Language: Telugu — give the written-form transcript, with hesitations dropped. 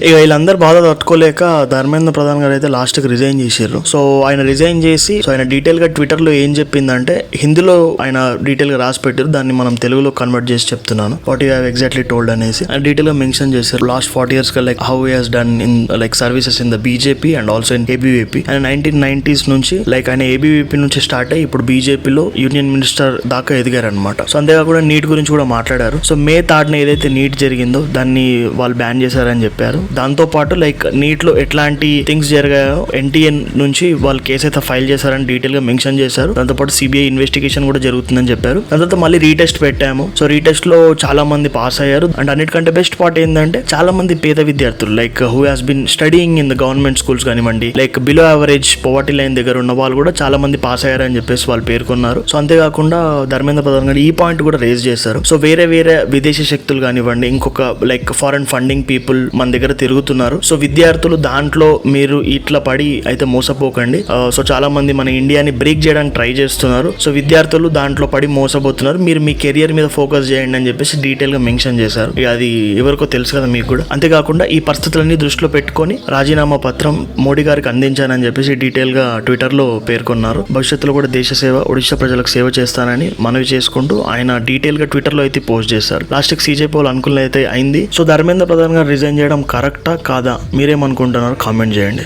ఇక వీళ్ళందరూ బాధ తట్టుకోలేక ధర్మేంద్ర ప్రధాన్ గారు అయితే లాస్ట్ కి రిజైన్ చేశారు. సో ఆయన రిజైన్ చేసి ఆయన డీటెయిల్ గా ట్విట్టర్ లో ఏం చెప్పిందంటే, హిందీలో ఆయన డీటెయిల్ గా రాసి పెట్టారు, దాన్ని మనం తెలుగులో కన్వర్ట్ చేసి చెప్తున్నాను. What you have exactly told అనేసి ఆయన డీటెయిల్ గా మెన్షన్ చేశారు. లాస్ట్ 40 years గా like how he has done in like services in the BJP and also in ABVP. ఆయన 1990s నుంచి లైక్ ఆయన ఏబీవీపీ నుంచి స్టార్ట్ అయ్యి ఇప్పుడు బీజేపీలో యూనియన్ మినిస్టర్ దాకా ఎదిగారు అనమాట. సో అంతేకాకుండా నీట్ గురించి కూడా మాట్లాడారు. సో May 3rd ఏదైతే నీట్ జరిగిందో దాన్ని వాళ్ళు బ్యాన్ చేశారని చెప్పారు. దాంతో పాటు లైక్ నీట్ లో ఎట్లాంటి థింగ్స్ జరిగాయో ఎన్టీఎన్ నుంచి వాళ్ళు కేసు అయితే ఫైల్ చేశారని డీటెయిల్ గా మెన్షన్ చేశారు. దాంతో పాటు సిబిఐ ఇన్వెస్టిగేషన్ కూడా జరుగుతుందని చెప్పారు. దాని తర్వాత మళ్ళీ రీటెస్ట్ పెట్టాము. సో రీటెస్ట్ లో చాలా మంది పాస్ అయ్యారు. అండ్ అన్నిటికంటే బెస్ట్ పార్ట్ ఏంటంటే చాలా మంది పేద విద్యార్థులు like who has been studying in the government schools కానివ్వండి, like below average poverty line దగ్గర ఉన్న వాళ్ళు కూడా చాలా మంది పాస్ అయ్యారని చెప్పేసి వాళ్ళు పేర్కొన్నారు. సో అంతేకాకుండా ధర్మేంద్ర ప్రధాన్ గారు ఈ పాయింట్ కూడా రేజ్ చేశారు. సో వేరే విదేశీ శక్తులు కానివ్వండి, ఇంకొక లైక్ ఫారెన్ ఫండింగ్ పీపుల్ మన దగ్గర తిరుగుతున్నారు. సో విద్యార్థులు దాంట్లో మీరు ఇట్లా పడి అయితే మోసపోకండి. సో చాలా మంది మన ఇండియాని బ్రేక్ చేయడానికి ట్రై చేస్తున్నారు. సో విద్యార్థులు దాంట్లో పడి మోసపోతున్నారు, మీరు మీ కెరియర్ మీద ఫోకస్ చేయండి అని చెప్పేసి డీటెయిల్ గా మెన్షన్ చేశారు. అది ఎవరికో తెలుసు కదా మీకు కూడా. అంతేకాకుండా ఈ పరిస్థితులన్నీ దృష్టిలో పెట్టుకొని రాజీనామా పత్రం మోడీ గారికి అందించానని చెప్పేసి డీటెయిల్ గా ట్విట్టర్ లో పేర్కొన్నారు. భవిష్యత్తులో కూడా దేశ సేవ, ఒడిశా ప్రజలకు సేవ చేస్తానని మనవి చేసుకుంటూ ఆయన డీటెయిల్ గా ట్విట్టర్ లో అయితే పోస్ట్ చేశారు. లాస్ట్ కి సీజే పోల్ అనుకూలం అయితే అయింది. సో ధర్మేంద్ర ప్రధాన్ గారు రిజైన్ చేయడం కరెక్టా కాదా, మీరేమనుకుంటున్నారు కామెంట్ చేయండి.